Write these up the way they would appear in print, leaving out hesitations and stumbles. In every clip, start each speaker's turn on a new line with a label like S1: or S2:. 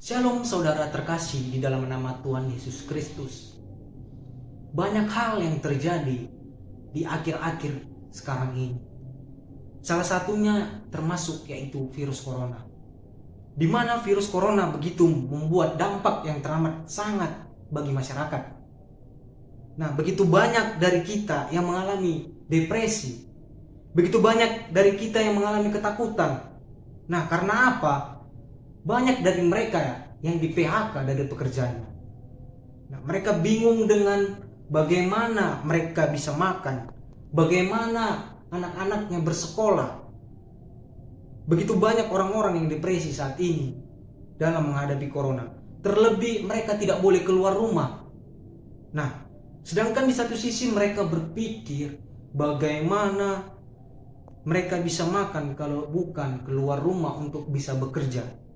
S1: Shalom saudara terkasih di dalam nama Tuhan Yesus Kristus. Banyak hal yang terjadi di akhir-akhir sekarang ini. Salah satunya termasuk yaitu virus corona. Di mana virus corona begitu membuat dampak yang teramat sangat bagi masyarakat. Nah, begitu banyak dari kita yang mengalami depresi. Begitu banyak dari kita yang mengalami ketakutan. Nah, karena apa? Banyak dari mereka yang di PHK dari pekerjaannya. Nah, mereka bingung dengan bagaimana mereka bisa makan, bagaimana anak-anaknya bersekolah. Begitu banyak orang-orang yang depresi saat ini dalam menghadapi corona. Terlebih mereka tidak boleh keluar rumah. Nah, sedangkan di satu sisi mereka berpikir bagaimana mereka bisa makan kalau bukan keluar rumah untuk bisa bekerja.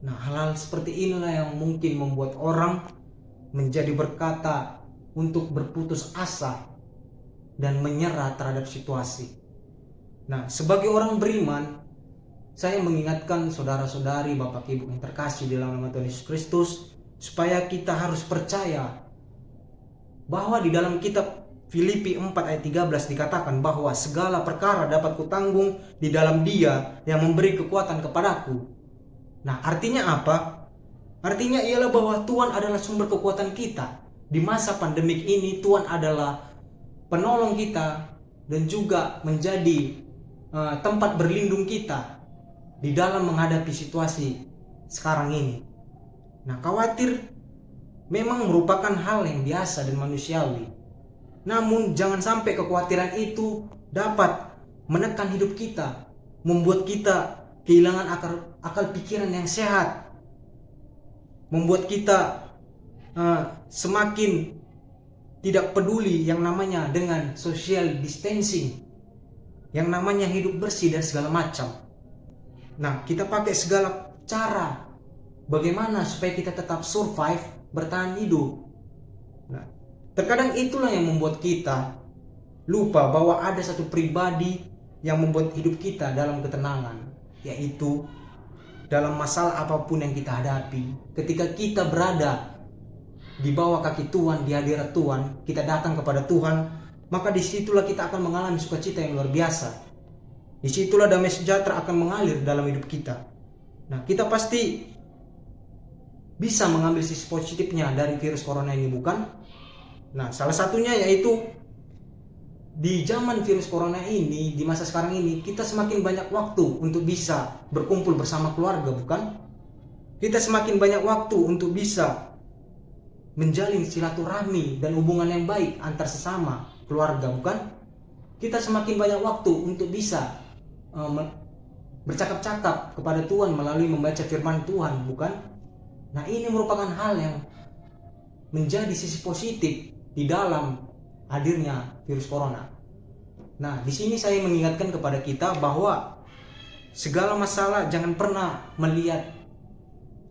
S1: Nah, hal-hal seperti inilah yang mungkin membuat orang menjadi berkata untuk berputus asa dan menyerah terhadap situasi. Nah, sebagai orang beriman, saya mengingatkan saudara-saudari, Bapak Ibu yang terkasih dalam nama Tuhan Yesus Kristus, supaya kita harus percaya bahwa di dalam kitab Filipi 4 ayat 13 dikatakan bahwa segala perkara dapat kutanggung di dalam Dia yang memberi kekuatan kepadaku. Nah, artinya apa? Artinya ialah bahwa Tuhan adalah sumber kekuatan kita. Di masa pandemik ini Tuhan adalah penolong kita dan juga menjadi tempat berlindung kita di dalam menghadapi situasi sekarang ini. Nah, khawatir memang merupakan hal yang biasa dan manusiawi. Namun jangan sampai kekhawatiran itu dapat menekan hidup kita, membuat kita kehilangan akal pikiran yang sehat, membuat kita semakin tidak peduli yang namanya dengan social distancing, yang namanya hidup bersih dan segala macam. Nah, kita pakai segala cara bagaimana supaya kita tetap survive, bertahan hidup. Nah, terkadang itulah yang membuat kita lupa bahwa ada satu pribadi yang membuat hidup kita dalam ketenangan, yaitu dalam masalah apapun yang kita hadapi, ketika kita berada di bawah kaki Tuhan, di hadirat Tuhan, kita datang kepada Tuhan, maka disitulah kita akan mengalami sukacita yang luar biasa. Disitulah damai sejahtera akan mengalir dalam hidup kita. Nah, kita pasti bisa mengambil sisi positifnya dari virus corona ini, bukan? Nah, salah satunya yaitu di zaman virus corona ini, di masa sekarang ini, kita semakin banyak waktu untuk bisa berkumpul bersama keluarga, bukan? Kita semakin banyak waktu untuk bisa menjalin silaturahmi dan hubungan yang baik antar sesama keluarga, bukan? Kita semakin banyak waktu untuk bisa bercakap-cakap kepada Tuhan melalui membaca firman Tuhan, bukan? Nah, ini merupakan hal yang menjadi sisi positif di dalam hadirnya virus corona. Nah, di sini saya mengingatkan kepada kita bahwa segala masalah jangan pernah melihat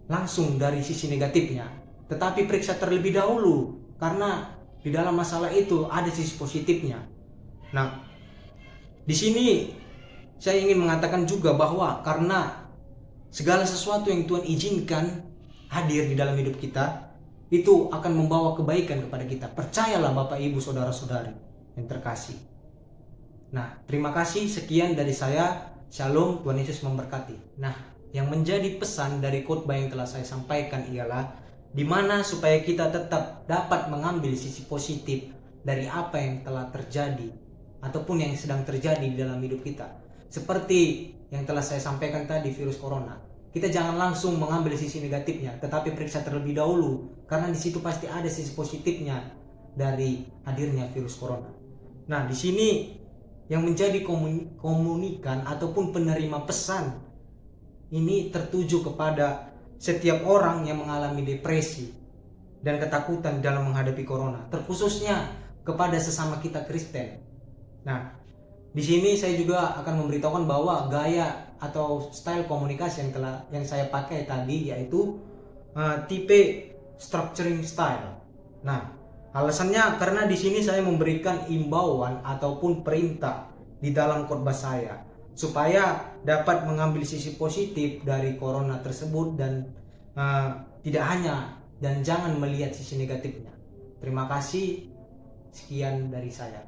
S1: langsung dari sisi negatifnya, tetapi periksa terlebih dahulu, karena di dalam masalah itu ada sisi positifnya. Nah, di sini saya ingin mengatakan juga bahwa karena segala sesuatu yang Tuhan izinkan hadir di dalam hidup kita, itu akan membawa kebaikan kepada kita. Percayalah Bapak Ibu Saudara-saudari yang terkasih. Nah, terima kasih, sekian dari saya. Shalom, Tuhan Yesus memberkati. Nah, yang menjadi pesan dari khotbah yang telah saya sampaikan ialah di mana supaya kita tetap dapat mengambil sisi positif dari apa yang telah terjadi ataupun yang sedang terjadi di dalam hidup kita. Seperti yang telah saya sampaikan tadi, virus corona. Kita jangan langsung mengambil sisi negatifnya, tetapi periksa terlebih dahulu, karena di situ pasti ada sisi positifnya dari hadirnya virus corona. Nah, di sini yang menjadi komunikan ataupun penerima pesan ini tertuju kepada setiap orang yang mengalami depresi dan ketakutan dalam menghadapi corona, terkhususnya kepada sesama kita Kristen. Nah, di sini saya juga akan memberitahukan bahwa gaya atau style komunikasi yang saya pakai tadi yaitu tipe structuring style. Nah, alasannya karena di sini saya memberikan imbauan ataupun perintah di dalam khotbah saya supaya dapat mengambil sisi positif dari corona tersebut dan tidak hanya dan jangan melihat sisi negatifnya. Terima kasih, sekian dari saya.